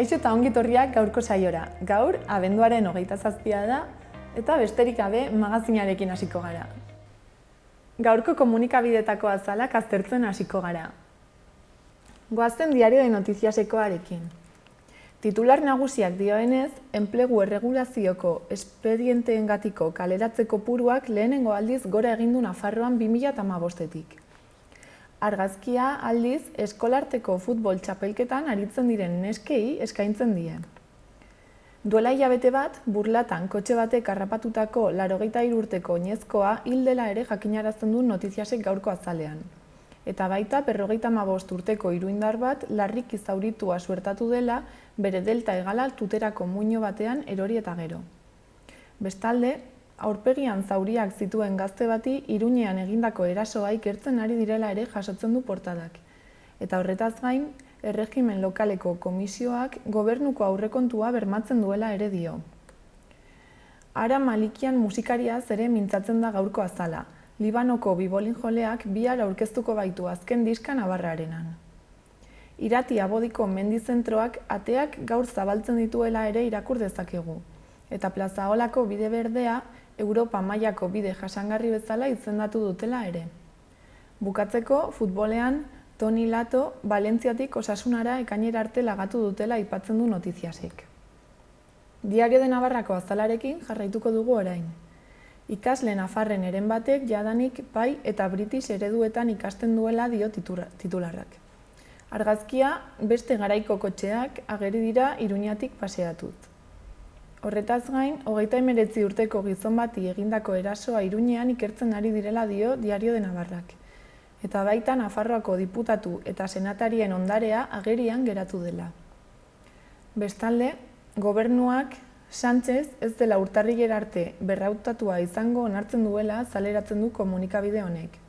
Kaixo eta ongi etorriak gaurko saiora. Gaur, abenduaren 27 da eta besterik gabe magazinarekin hasiko gara. Gaurko komunikabidetako azalak aztertzen hasiko gara. Goazen Diario de Notiziasekoarekin. Titular nagusiak dioenez, enplegu erregulazioko espedienteengatiko kaleratze kopuruak lehenengo aldiz gora egin du Nafarroan 2015-etik. Argazkia aldiz eskolarteko futbol txapelketan aritzen diren neskei eskaintzen die. Duela hilabete bat, Burlatan kotxe batek harrapatutako 83 urteko oinezkoa hil dela ere jakinarazten du Notiziasek gaurko azalean. Eta baita 55 urteko iruindar bat larriki zauritua suertatu dela bere delta hegala tuterako muino batean erori eta gero. Bestalde, aurpegian zauriak zituen gazte bati Iruñean egindako erasoa ikertzen ari direla ere jasotzen du portadak. Eta horretaz gain, erregimen lokaleko komisioak gobernuko aurrekontua bermatzen duela ere dio. Ara Malikian musikariaz ere mintzatzen da gaurko azala. Libanoko bibolinjoleak bihar aurkeztuko baitu azken diska Navarrarenan. Irati Abodiko mendizentroak ateak gaur zabaltzen dituela ere irakur dezakegu. Eta Plazaolako bide berdea Europa mailako bide jasangarri bezala izendatu dutela ere. Bukatzeko, futbolean, Toni Lato, Valentziatik Osasunara ekainera arte lagatu dutela aipatzen du Notiziasek. Diario de Navarrako azalarekin jarraituko dugu orain. Ikasle nafarren eren batek jadanik pai eta british ereduetan ikasten duela dio titularrak. Argazkia beste garaiko kotxeak ageri dira Iruñatik paseatuz. Horretaz gain, 39 urteko gizon bati egindako erasoa Iruñean ikertzen ari direla dio Diario de Navarrak. Eta baita Nafarroako diputatu eta senatarien ondarea agerian geratu dela. Bestalde, gobernuak Sánchez ez dela urtarrilera arte berrautatua izango onartzen duela zaleratzen du komunikabide honek.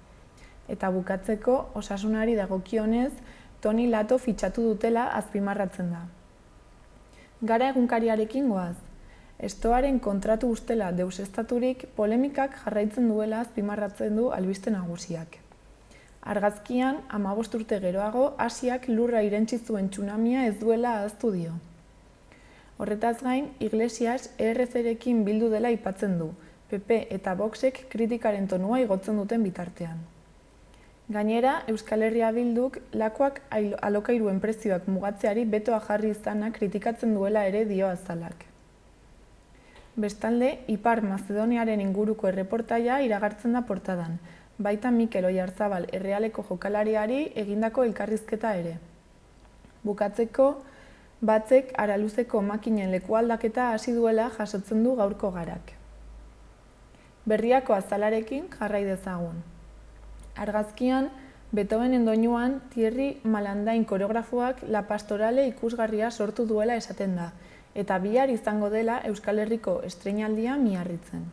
Eta bukatzeko, osasunari dagokionez, Toni Lato fitxatu dutela azpimarratzen da. Gara egunkariarekin goaz. Estoaren kontratu ustela deusestaturik polemikak jarraitzen duela azpimarratzen du albiste nagusiak. Argazkian, 15 urte geroago, Asiak lurra irentsi zuen tsunamia ez duela ahaztu dio. Horretaz gain, Iglesias ERC-rekin bildu dela aipatzen du, PP eta Voxek kritikaren tonua igotzen duten bitartean. Gainera, Euskal Herria Bilduk lakoak alokairuen prezioak mugatzeari betoa jarri izana kritikatzen duela ere dio azalak. Bestalde, Ipar Mazedoniaren inguruko erreportaia iragartzen da portadan, baita Mikel Oyarzabal Errealeko jokalariari egindako elkarrizketa ere. Bukatzeko, batzek araluzeko makinen lekualdaketa hasi duela jasotzen du gaurko garak. Berriako azalarekin jarrai dezagun. Argazkian, Beethovenen doinuan Thierry Malandain koreografoak La Pastorale ikusgarria sortu duela esaten da, eta bihar izango dela Euskal Herriko estreinaldia Miarritzen.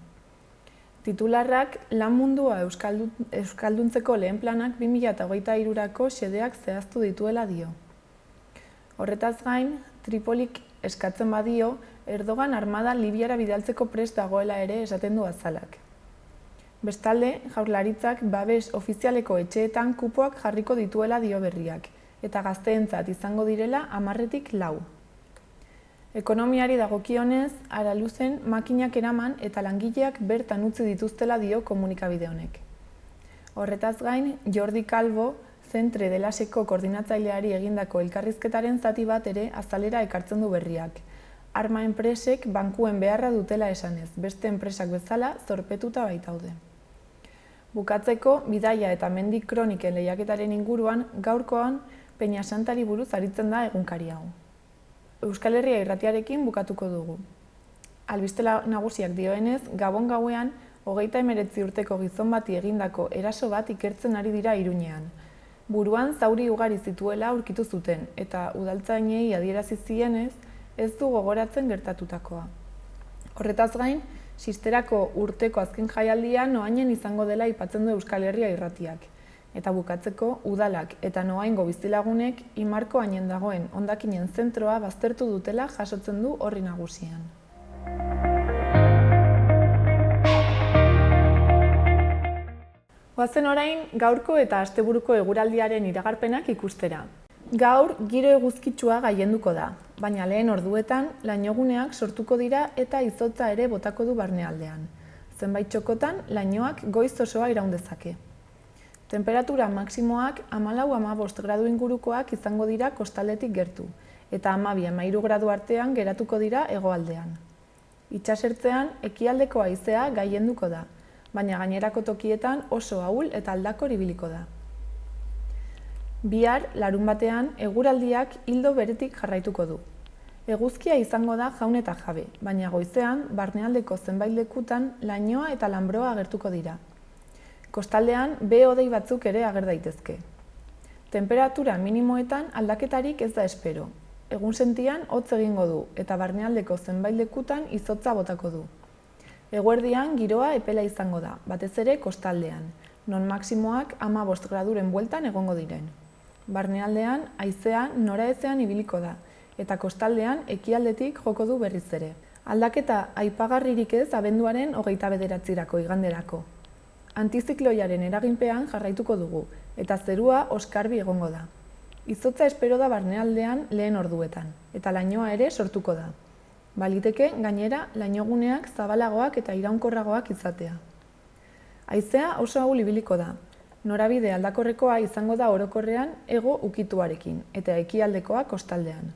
Titularrak lan mundua euskalduntzeko lehen planak 2023-rako xedeak zehaztu dituela dio. Horretaz gain, Tripolik eskatzen badio, Erdogan armada Libiara bidaltzeko prest dagoela ere esaten du azalak. Bestalde, Jaurlaritzak babes ofizialeko etxeetan kupoak jarriko dituela dio berriak, eta gazteentzat izango direla 10-tik 4. Ekonomiari dagokionez, Araluzen makinak eraman eta langileak bertan utzi dituztela dio komunikabide honek. Horretaz gain, Jordi Calvo, Zentre Delaseko koordinatzaileari egindako elkarrizketaren zati bat ere azalera ekartzen du berriak. Arma enpresek bankuen beharra dutela esanez, beste enpresak bezala zorpetuta baitaude. Bukatzeko, bidaia eta mendik kroniken lehiaketaren inguruan gaurkoan Peña Santari buruz aritzen da egunkari hau. Euskal Herria irratiarekin bukatuko dugu. Albiste nagusiak dioenez, Gabon gauean 39 urteko gizon bati egindako eraso bat ikertzen ari dira Iruñean. Buruan zauri ugari zituela aurkitu zuten, eta udaltzainei adierazi zienez, ez du gogoratzen gertatutakoa. Horretaz gain, Sisterako urteko azken jaialdia Noainen izango dela aipatzen du Euskal Herria irratiak. Eta bukatzeko, udalak eta Noaingo bizilagunek Imarko hainen dagoen hondakinen zentroa baztertu dutela jasotzen du horri nagusian. Goazen orain gaurko eta asteburuko eguraldiaren iragarpenak ikustera. Gaur giro eguzkitsua gailenduko da, baina lehen orduetan lainoguneak sortuko dira eta izotza ere botako du barnealdean. Zenbait txokotan lainoak goiz osoa iraun dezake. Tenperatura maksimoak 14-15 gradu ingurukoak izango dira kostaldetik gertu, eta 12-13 gradu artean geratuko dira hegoaldean. Itsasertzean ekialdeko haizea gailenduko da, baina gainerako tokietan oso ahul eta aldakor ibiliko da. Bihar, larunbatean, eguraldiak ildo beretik jarraituko du. Eguzkia izango da jaun eta jabe, baina goizean, barnealdeko zenbait lekutan lainoa eta lanbroa agertuko dira. Kostaldean, behe-hodei batzuk ere ager daitezke. Temperatura minimoetan aldaketarik ez da espero. Egunsentian hotz egingo du eta barnealdeko zenbait lekutan izotza botako du. Eguerdian giroa epela izango da, batez ere kostaldean, non maksimoak 15 graduren bueltan egongo diren. Barnealdean, haizea noraezean ibiliko da, eta kostaldean ekialdetik joko du berriz ere. Aldaketa aipagarririk ez abenduaren 29-rako iganderako. Antizikloiaren eraginpean jarraituko dugu, eta zerua oskarbi egongo da. Izotza espero da barnealdean lehen orduetan, eta lainoa ere sortuko da. Baliteke, gainera, lainoguneak zabalagoak eta iraunkorragoak izatea. Haizea oso ahul ibiliko da. Norabide aldakorrekoa izango da orokorrean hego ukituarekin, eta ekialdekoa kostaldean.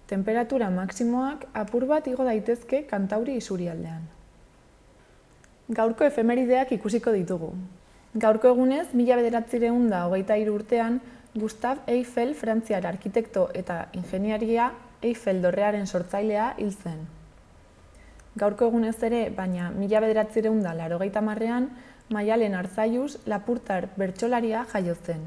Temperatura maksimoak apur bat igo daitezke Kantauri isurialdean. Gaurko efemerideak ikusiko ditugu. Gaurko egunez, 1923 urtean, Gustave Eiffel, frantziar arkitekto eta ingeniaria Eiffel dorrearen sortzailea hil zen. Gaurko egunez ere, baina 1980ean, Maialen Arzalluz lapurtar bertsolaria jaio zen.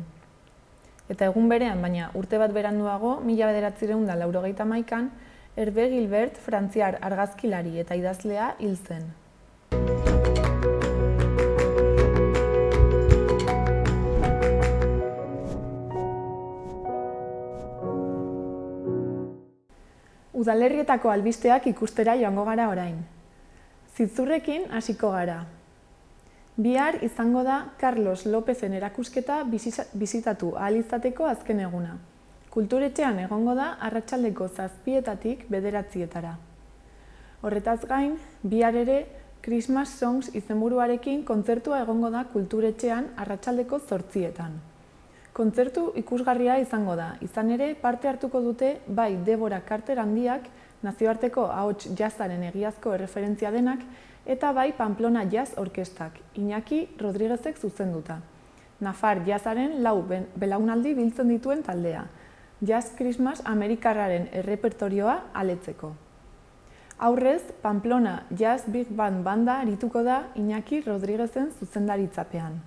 Eta egun berean, baina urte bat beranduago, 1981an, Hervé Gilbert, frantziar argazkilari eta idazlea hil zen. Udalerrietako albisteak ikustera joango gara orain. Zitzurrekin hasiko gara. Bihar izango da Carlos Lópezen erakusketa bisitatu ahal izateko azken eguna. Kulturetxean egongo da arratsaldeko 7:00 9:00. Horretaz gain, bihar ere Christmas Songs izenburuarekin kontzertua egongo da kulturetxean arratsaldeko 8:00. Kontzertu ikusgarria izango da, izan ere parte hartuko dute bai Debora Carter handiak, nazioarteko ahots jazzaren egiazko erreferentzia denak, eta bai Pamplona Jazz Orkestak, Iñaki Rodriguezek zuzenduta. Nafar jazzaren 4 belaunaldi biltzen dituen taldea, Jazz Christmas Amerikarraren errepertorioa aletzeko. Aurrez, Pamplona Jazz Big Band banda arituko da Iñaki Rodriguezen zuzendaritzapean.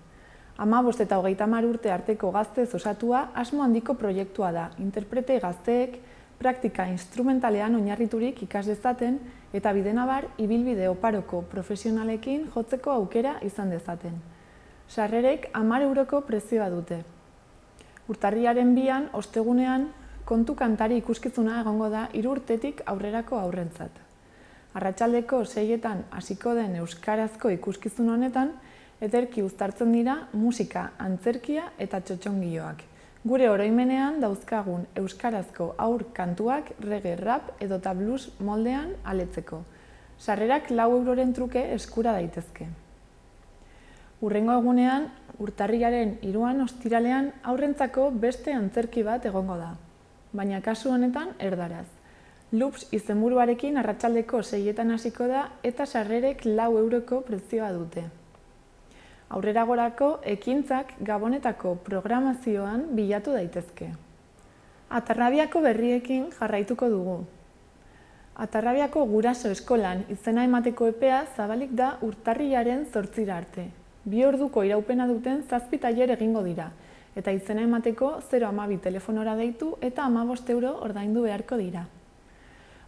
15 eta 30 urte arteko gaztez osatua asmo handiko proiektua da, interprete gazteek praktika instrumentalean oinarriturik ikas dezaten eta bidenabar ibilbide oparoko profesionalekin jotzeko aukera izan dezaten. Sarrerek 10 euroko prezioa dute. Urtarriaren 2an, ostegunean, kontu kantari ikuskizuna egongo da 3 urtetik aurrerako haurrentzat. Arratsaldeko 6etan hasiko den euskarazko ikuskizun honetan, ederki uztartzen dira musika, antzerkia eta txotxongiloak. Gure oroimenean dauzkagun euskarazko haur kantuak reggae, rap edota blues moldean aletzeko. Sarrerak 4 euroren truke eskura daitezke. Hurrengo egunean, urtarrilaren 3an ostiralean aurrentzako beste antzerki bat egongo da. Baina kasu honetan erdaraz. Loops izenburuarekin arratsaldeko 6etan hasiko da eta sarrerek 4 euroko prezioa dute. Aurreragorako ekintzak Gabonetako programazioan bilatu daitezke. Atarrabiako berriekin jarraituko dugu. Atarrabiako guraso eskolan izena emateko epea zabalik da urtarrilaren 8 arte. 2 orduko iraupena duten 7 tailer egingo dira, eta izena emateko 012 telefonora deitu eta 15 euro ordaindu beharko dira.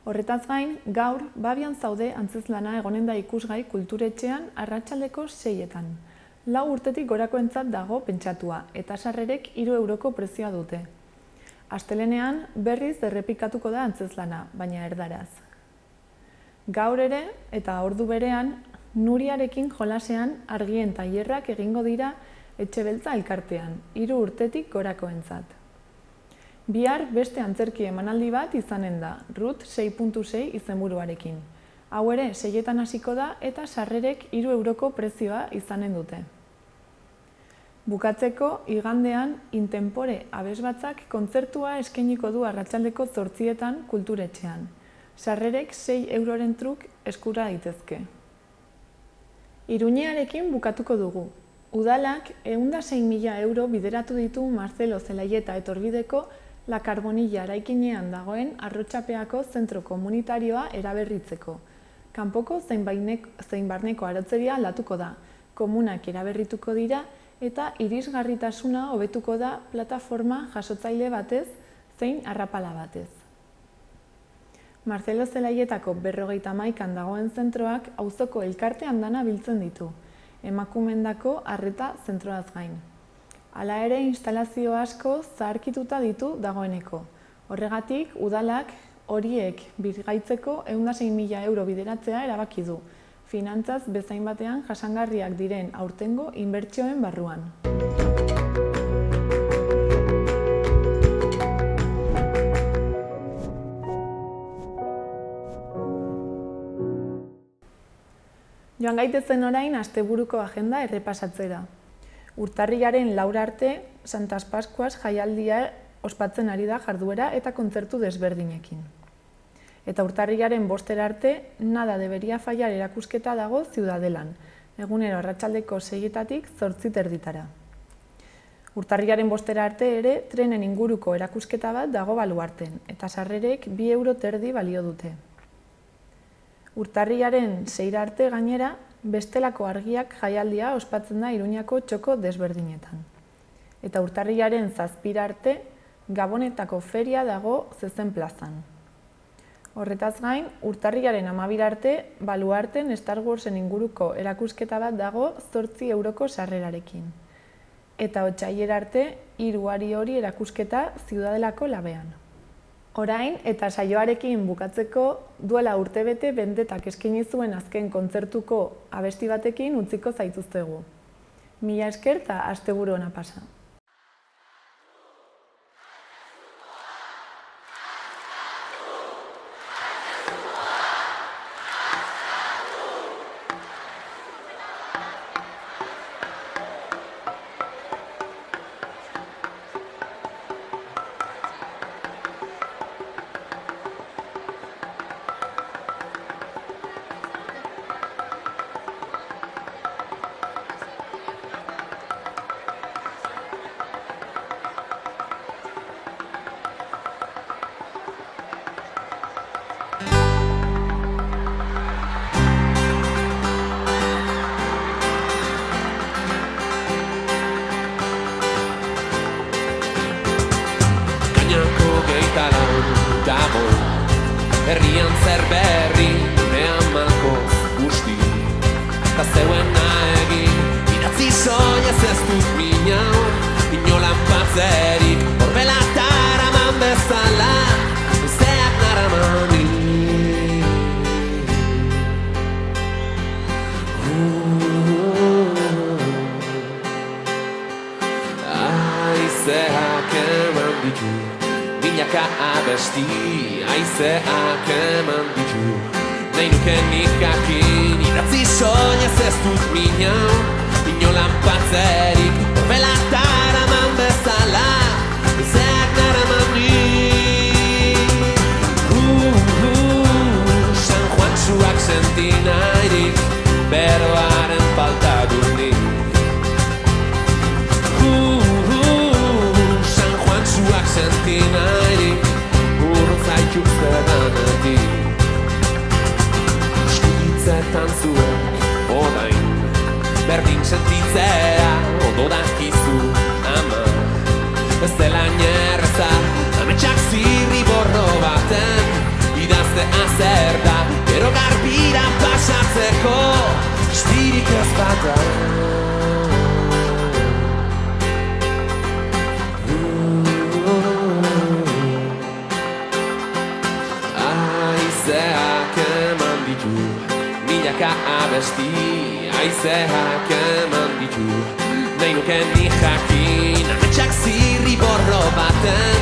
Horretaz gain, gaur Babian zaude antzezlana egonen da ikusgai kulturetxean arratsaldeko 6etan. 4 urtetik gorakoentzat dago pentsatua, eta sarrerek 3 euroko prezioa dute. Astelenean berriz errepikatuko da antzezlana, baina erdaraz. Gaur ere, eta ordu berean, Nuriarekin jolasean argien tailerrak egingo dira Etxebeltza elkartean, 3 urtetik gorakoentzat. Bihar beste antzerki emanaldi bat izanen da, RUT 6.6 izenburuarekin. Hau ere, 6etan hasiko da eta sarrerek 3 euroko prezioa izanen dute. Bukatzeko, igandean, Intempore abesbatzak kontzertua eskainiko du arratsaldeko 8etan kulturetxean. Sarrerek 6 euroren truk eskura daitezke. Iruñearekin bukatuko dugu. Udalak 106.000 euro bideratu ditu Marcelo Zelaieta etorbideko La Carbonilla eraikinean dagoen Arrotxapeako zentro komunitarioa eraberritzeko. Kanpoko zein barneko arotzeria aldatuko da, komunak eraberrituko dira eta irisgarritasuna hobetuko da plataforma jasotzaile batez zein arrapala batez. Marcelo Zelaietako 51an dagoen zentroak auzoko elkarte andana biltzen ditu, emakumendako arreta zentroaz gain. Hala ere, instalazio asko zaharkituta ditu dagoeneko. Horregatik, udalak horiek birgaitzeko 106.000 euro bideratzea erabaki du, finantzaz bezain batean jasangarriak diren aurtengo inbertsioen barruan. Joan gaitezen orain asteburuko agenda errepasatzera. Urtarrilaren 4 arte, Santas Pascuas jaialdia ospatzen ari da jarduera eta kontzertu desberdinekin. Eta urtarrilaren 5 arte, Nada debería fallar erakusketa dago Ziudadelan, egunero arratsaldeko 6etatik 8:30. Urtarrilaren 5 arte ere, trenen inguruko erakusketa bat dago Baluarten, eta sarrerek 2,30 euro balio dute. Urtarrilaren 6 arte gainera, Bestelako argiak jaialdia ospatzen da Iruñako txoko desberdinetan. Eta urtarrilaren 7 arte, Gabonetako feria dago Zezen plazan. Horretaz gain, urtarrilaren 12 arte, Baluarten Star Warsen inguruko erakusketa bat dago 8 euroko sarrerarekin. Eta otsailera arte, 3 hari hori erakusketa Ziudadelako labean. Orain eta saioarekin bukatzeko duela urtebete Bendetak eskaini zuen azken kontzertuko abesti batekin utziko zaituztegu. Mila esker eta asteburu ona pasa. Dago, herrian zer berri, nean malkoz guzti. Ta zeuena egin, idatzi soñez ez dut minau, inolan patzerik, horbelatar aman bezala, zeak naramani. Aizeak eman ditu, milaka abesti, aizeak eman ditu. Nahi nuke nik jakin, idatzi soñez ez dut minau, inolan patzerik, horbelatar aman bezala, zeak naramani. San Juansuak senti nahirik, beroaren falta dut nik. San Juansuak senti nahirik, urtzaituk zerdanetik. Eskuditzetan zuek, orain, berdin sentitzea, ondo dakizu, ama. Ez dela nerza, ametsak zirri borro baten, idazte azer da, gero garbira pasatzeko, istirik ez bata. Aizeak eman ditu, milaka abesti, aizeak eman ditu. Nahi nuke nik jakin, ametsak zirri borro baten,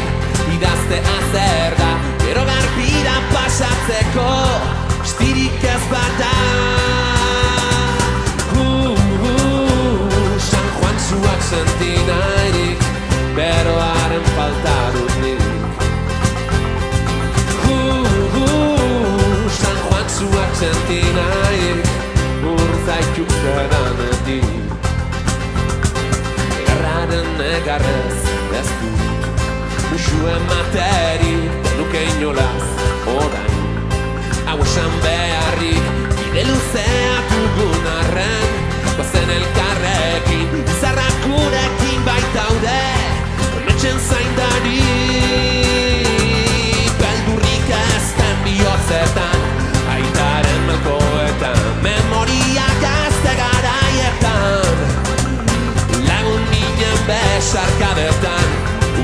idaztea zer da, gero garpira pasatzeko estirik ez bada. San Juan zuak senti nahirik, beroaren falta dut nik. San Juan zuak senti nahirik, urzaituk zedanetik. Egarraren egarrez ez du, musu ematerik denuke inolaz orain. Hau esan beharrik, bide luzea dugun arren, gozen elkarrekin, izarrak gurekin baitaude, hormetxen zaindarik. Beldurrik ezten bihotzetan, aitaren malkoetan, memoria gazte garaietan, lagun minen besarkadetan,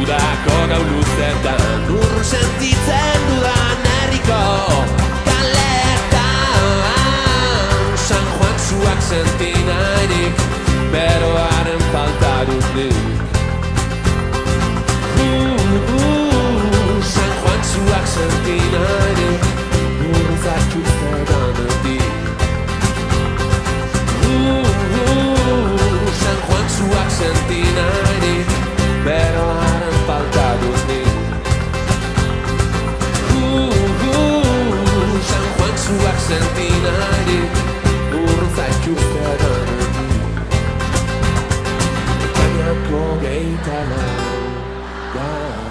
udako gau luzetan, urrun sentitzen dudan herriko kaletan. San Juan zuak senti nahirik, beroaren falta dut nik. San Juan zuak senti nahirik, urruzatxuk zedanetik. San Juan zuak senti nahirik, beroaren falta dut nik. San Juan zuak senti nahirik, urruzatxuk zedanetik. Ekainako geita lau gaur.